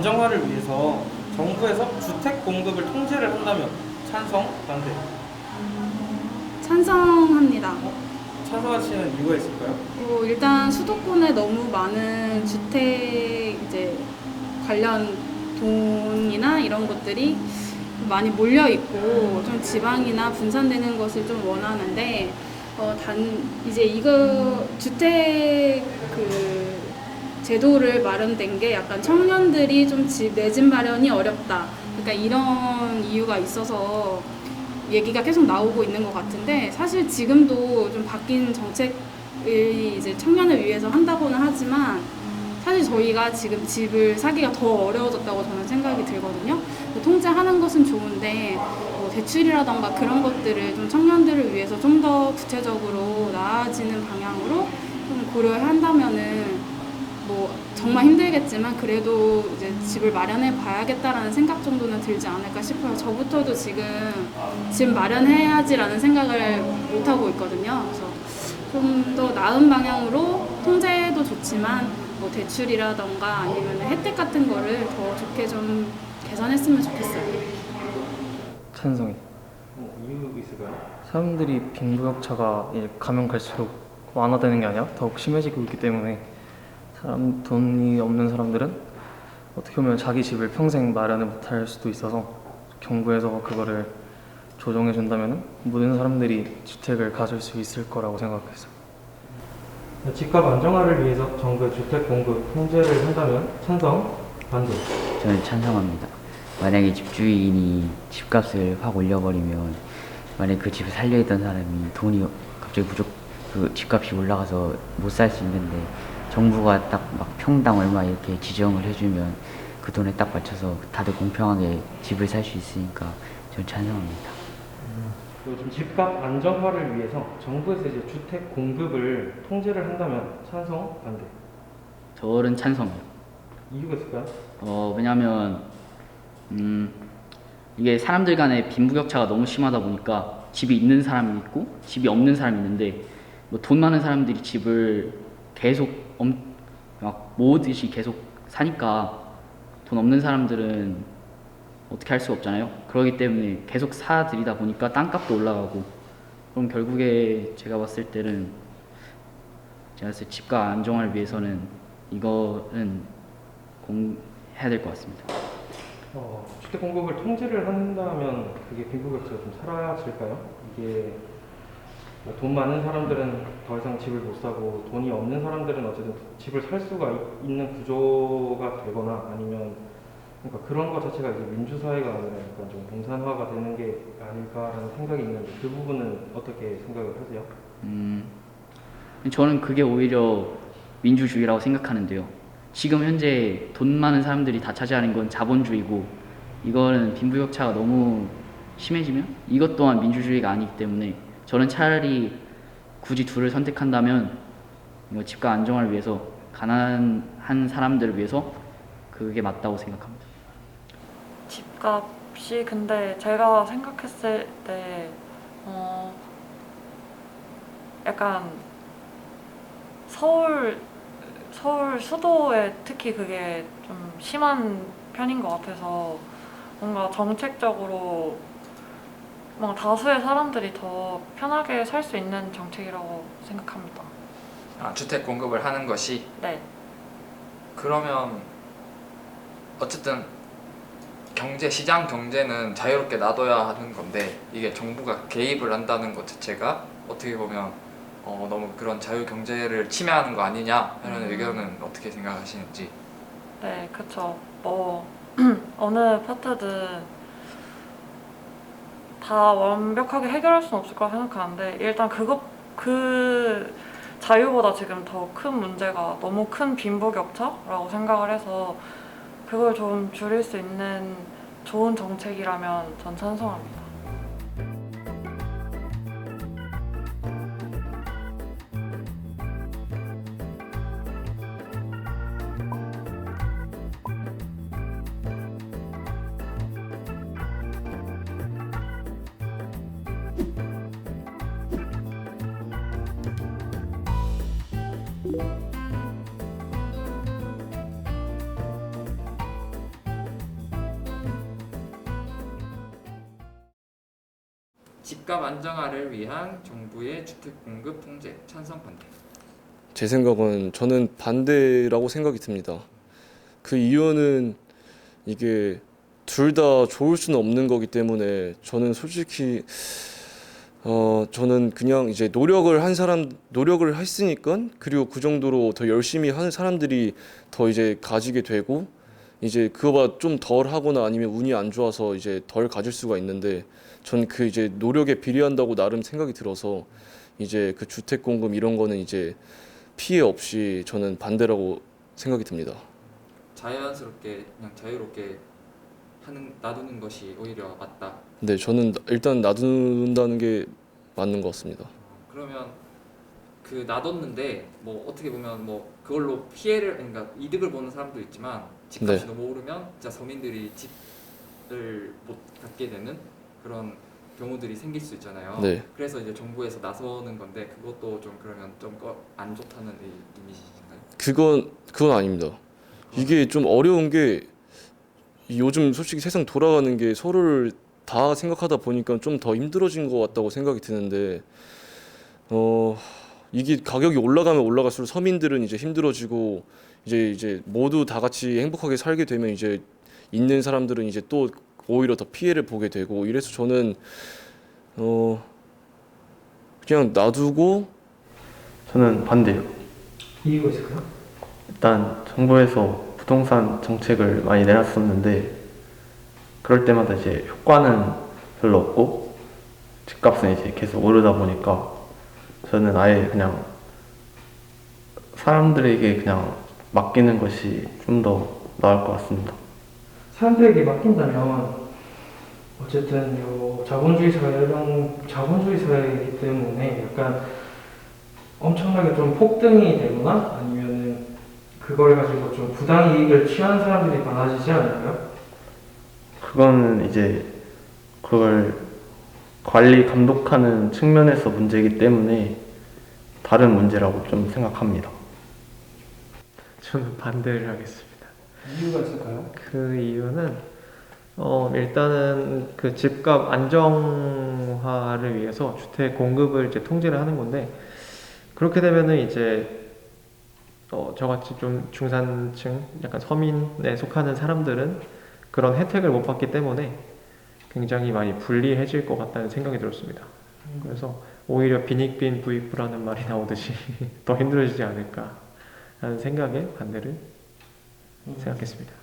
안정화를 위해서 정부에서 주택 공급을 통제를 한다면 찬성, 반대? 찬성합니다. 찬성하시는 이유가 있을까요? 일단 수도권에 너무 많은 주택 이제 관련 돈이나 이런 것들이 많이 몰려 있고 좀 지방이나 분산되는 것을 좀 원하는데 이제 이거 주택 제도를 마련된 게 약간 청년들이 좀 내 집 마련이 어렵다. 그러니까 이런 이유가 있어서 얘기가 계속 나오고 있는 것 같은데 사실 지금도 좀 바뀐 정책을 이제 청년을 위해서 한다고는 하지만 사실 저희가 지금 집을 사기가 더 어려워졌다고 저는 생각이 들거든요. 통제하는 것은 좋은데 대출이라던가 그런 것들을 좀 청년들을 위해서 좀 더 구체적으로 나아지는 방향으로 좀 고려해야 한다면은 정말 힘들겠지만 그래도 이제 집을 마련해 봐야겠다라는 생각 정도는 들지 않을까 싶어요. 저부터도 지금 집 마련해야지라는 생각을 못 하고 있거든요. 그래서 좀 더 나은 방향으로 통제도 좋지만 대출이라던가 아니면 혜택 같은 거를 더 좋게 좀 개선했으면 좋겠어요. 찬성이. 이유 있을까요? 사람들이 빈부격차가 가면 갈수록 완화되는 게 아니라 더욱 심해지고 있기 때문에 돈이 없는 사람들은 어떻게 보면 자기 집을 평생 마련을 못할 수도 있어서 정부에서 그거를 조정해 준다면 모든 사람들이 주택을 가질 수 있을 거라고 생각했어요. 집값 안정화를 위해서 정부의 주택 공급 통제를 한다면 찬성, 반대? 저는 찬성합니다. 만약에 집주인이 집값을 확 올려버리면 만약에 그 집을 살려 있던 사람이 돈이 갑자기 그 집값이 올라가서 못 살 수 있는데 정부가 딱 막 평당 얼마 이렇게 지정을 해주면 그 돈에 딱 맞춰서 다들 공평하게 집을 살 수 있으니까 저는 찬성합니다. 요즘 집값 안정화를 위해서 정부에서 이제 주택 공급을 통제를 한다면 찬성, 반대? 저는 찬성이요. 이유가 있을까요? 왜냐면 이게 사람들 간의 빈부격차가 너무 심하다 보니까 집이 있는 사람이 있고 집이 없는 사람이 있는데 돈 많은 사람들이 집을 계속 막 모으듯이 계속 사니까 돈 없는 사람들은 어떻게 할 수가 없잖아요. 그렇기 때문에 계속 사들이다 보니까 땅값도 올라가고 그럼 결국에 제가 봤을 때는 집값 안정화를 위해서는 이거는 해야 될 것 같습니다. 주택 공급을 통제를 한다면 그게 빈부격차가 좀 사라질까요? 이게 돈 많은 사람들은 더 이상 집을 못 사고 돈이 없는 사람들은 어쨌든 집을 살 수가 있는 구조가 되거나 아니면 그러니까 그런 것 자체가 이제 민주사회가 아니라 약간 좀 공산화가 되는 게 아닐까라는 생각이 있는데 그 부분은 어떻게 생각을 하세요? 저는 그게 오히려 민주주의라고 생각하는데요. 지금 현재 돈 많은 사람들이 다 차지하는 건 자본주의고 이거는 빈부격차가 너무 심해지면 이것 또한 민주주의가 아니기 때문에 저는 차라리 굳이 둘을 선택한다면 집값 안정화를 위해서 가난한 사람들을 위해서 그게 맞다고 생각합니다. 집값이 근데 제가 생각했을 때 약간 서울 수도에 특히 그게 좀 심한 편인 것 같아서 뭔가 정책적으로 뭔가 다수의 사람들이 더 편하게 살 수 있는 정책이라고 생각합니다. 주택 공급을 하는 것이? 네. 그러면 어쨌든 시장 경제는 자유롭게 놔둬야 하는 건데 이게 정부가 개입을 한다는 것 자체가 어떻게 보면 너무 그런 자유 경제를 침해하는 거 아니냐 하는 의견은 어떻게 생각하시는지? 네, 그쵸. 어느 파트든 다 완벽하게 해결할 수는 없을 거라 생각하는데 일단 그 자유보다 지금 더 큰 문제가 너무 큰 빈부격차라고 생각을 해서 그걸 좀 줄일 수 있는 좋은 정책이라면 전 찬성합니다. 집값 안정화를 위한 정부의 주택 공급 통제 찬성 반대. 제 생각은 저는 반대라고 생각이 듭니다. 그 이유는 이게 둘 다 좋을 수는 없는 거기 때문에 저는 솔직히 저는 그냥 이제 노력을 했으니까 그리고 그 정도로 더 열심히 하는 사람들이 더 이제 가지게 되고 이제 그거보다 좀 덜 하거나 아니면 운이 안 좋아서 이제 덜 가질 수가 있는데 전 그 이제 노력에 비례한다고 나름 생각이 들어서 이제 그 주택 공급 이런 거는 이제 피해 없이 저는 반대라고 생각이 듭니다. 자연스럽게 그냥 자유롭게 놔두는 것이 오히려 맞다. 네, 저는 일단 놔둔다는 게 맞는 것 같습니다. 그러면 그 놔뒀는데 뭐 어떻게 보면 뭐 그걸로 피해를 그러니까 이득을 보는 사람도 있지만 집값이 네. 너무 오르면 진짜 서민들이 집을 못 갖게 되는 그런 경우들이 생길 수 있잖아요. 네. 그래서 이제 정부에서 나서는 건데 그것도 좀 그러면 좀 안 좋다는 의미이신가요? 그건 아닙니다. 이게 좀 어려운 게 요즘 솔직히 세상 돌아가는 게 서로를 다 생각하다 보니까 좀 더 힘들어진 것 같다고 생각이 드는데 이게 가격이 올라가면 올라갈수록 서민들은 이제 힘들어지고 이제 모두 다 같이 행복하게 살게 되면 이제 있는 사람들은 이제 또 오히려 더 피해를 보게 되고 이래서 저는 그냥 놔두고 저는 반대요. 이유가 있을까요? 일단 정부에서 부동산 정책을 많이 내놨었는데 그럴 때마다 이제 효과는 별로 없고 집값은 이제 계속 오르다 보니까 저는 아예 그냥 사람들에게 그냥 맡기는 것이 좀 더 나을 것 같습니다. 사람들에게 맡긴다면 어쨌든 요 자본주의 사회이기 때문에 약간 엄청나게 좀 폭등이 되거나 아니면은 그걸 가지고 좀 부당이익을 취하는 사람들이 많아지지 않을까요? 그거는 이제 그걸 관리 감독하는 측면에서 문제이기 때문에 다른 문제라고 좀 생각합니다. 저는 반대를 하겠습니다. 이유가 있을까요? 그 이유는 일단은 그 집값 안정화를 위해서 주택 공급을 이제 통제를 하는 건데 그렇게 되면은 이제 저같이 좀 중산층, 약간 서민에 속하는 사람들은 그런 혜택을 못 받기 때문에 굉장히 많이 불리해질 것 같다는 생각이 들었습니다. 그래서 오히려 빈익빈 부익부라는 말이 나오듯이 더 힘들어지지 않을까라는 생각에 반대를 생각했습니다.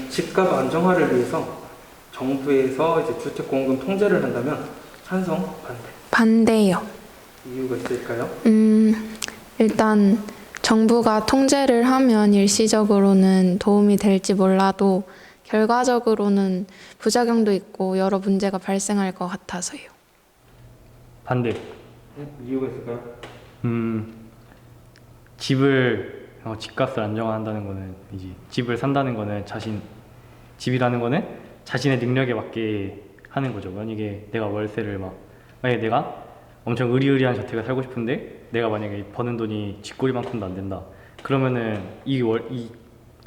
집값 안정화를 위해서 정부에서 이제 주택 공급 통제를 한다면 찬성, 반대. 반대요. 이유가 있을까요? 일단 정부가 통제를 하면 일시적으로는 도움이 될지 몰라도 결과적으로는 부작용도 있고 여러 문제가 발생할 것 같아서요. 반대. 이유가 있을까요? 집값을 안정화한다는 거는 이제 집을 산다는 거는 집이라는 거는 자신의 능력에 맞게 하는 거죠. 만약에 내가 만약에 내가 엄청 의리의리한 저택을 살고 싶은데 내가 만약에 버는 돈이 쥐꼬리만큼도 안 된다. 그러면은 이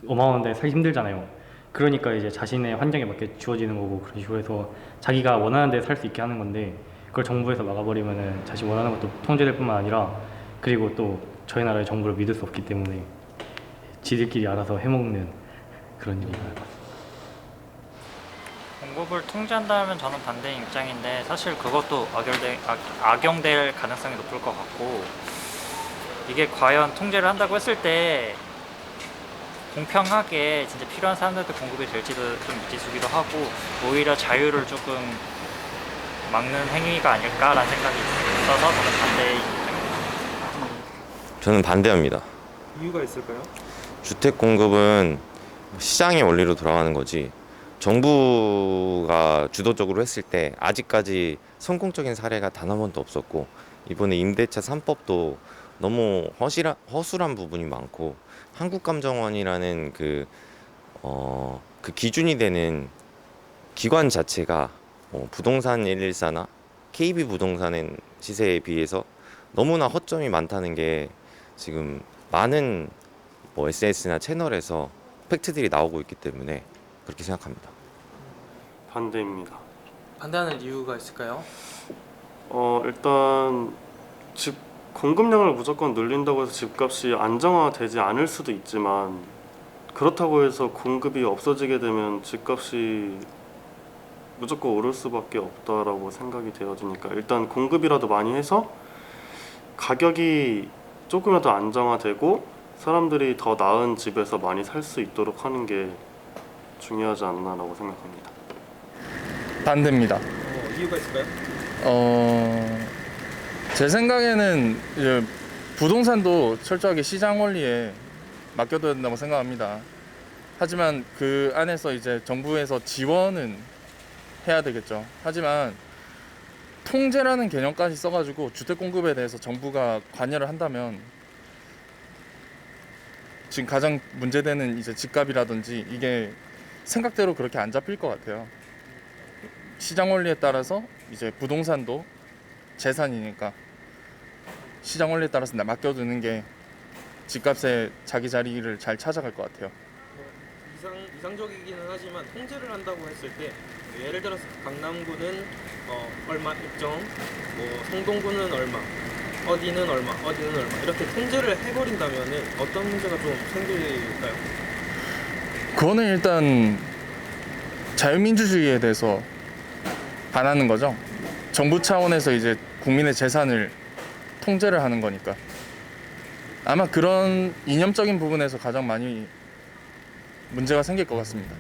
어마어마한데 살기 힘들잖아요. 그러니까 이제 자신의 환경에 맞게 주어지는 거고 그런 식으로 해서 자기가 원하는 데 살 수 있게 하는 건데 그걸 정부에서 막아버리면은 자신이 원하는 것도 통제될 뿐만 아니라 그리고 또 저희 나라의 정부를 믿을 수 없기 때문에 지들끼리 알아서 해먹는 그런 일이 나을 것 같습니다. 공급을 통제한다면 저는 반대인 입장인데 사실 그것도 악용될 가능성이 높을 것 같고 이게 과연 통제를 한다고 했을 때 공평하게 진짜 필요한 사람들한테 공급이 될지도 좀 미지수기도 하고 오히려 자유를 조금 막는 행위가 아닐까라는 생각이 있어서 저는 반대인 입장입니다. 저는 반대합니다. 이유가 있을까요? 주택 공급은 시장의 원리로 돌아가는 거지 정부가 주도적으로 했을 때 아직까지 성공적인 사례가 단 한 번도 없었고 이번에 임대차 3법도 너무 허술한 부분이 많고 한국감정원이라는 그 기준이 되는 기관 자체가 부동산 114나 KB부동산의 시세에 비해서 너무나 허점이 많다는 게 지금 많은 SNS나 채널에서 팩트들이 나오고 있기 때문에 그렇게 생각합니다. 반대입니다. 반대하는 이유가 있을까요? 일단 집 공급량을 무조건 늘린다고 해서 집값이 안정화되지 않을 수도 있지만 그렇다고 해서 공급이 없어지게 되면 집값이 무조건 오를 수밖에 없다라고 생각이 되어지니까 일단 공급이라도 많이 해서 가격이 조금이라도 안정화되고 사람들이 더 나은 집에서 많이 살 수 있도록 하는 게 중요하지 않나라고 생각합니다. 반대입니다. 이유가 있을까요? 제 생각에는 이제 부동산도 철저하게 시장 원리에 맡겨둬야 된다고 생각합니다. 하지만 그 안에서 이제 정부에서 지원은 해야 되겠죠. 하지만 통제라는 개념까지 써가지고 주택 공급에 대해서 정부가 관여를 한다면 지금 가장 문제되는 이제 집값이라든지 이게 생각대로 그렇게 안 잡힐 것 같아요. 시장 원리에 따라서 이제 부동산도 재산이니까 시장 원리에 따라서 맡겨두는 게 집값에 자기 자리를 잘 찾아갈 것 같아요. 이상적이기는 하지만 통제를 한다고 했을 때 예를 들어서 강남구는 얼마 일정, 뭐 성동구는 얼마, 어디는 얼마, 어디는 얼마 이렇게 통제를 해버린다면은 어떤 문제가 좀 생길까요? 그거는 일단 자유민주주의에 대해서 반하는 거죠. 정부 차원에서 이제 국민의 재산을 통제를 하는 거니까 아마 그런 이념적인 부분에서 가장 많이 문제가 생길 것 같습니다.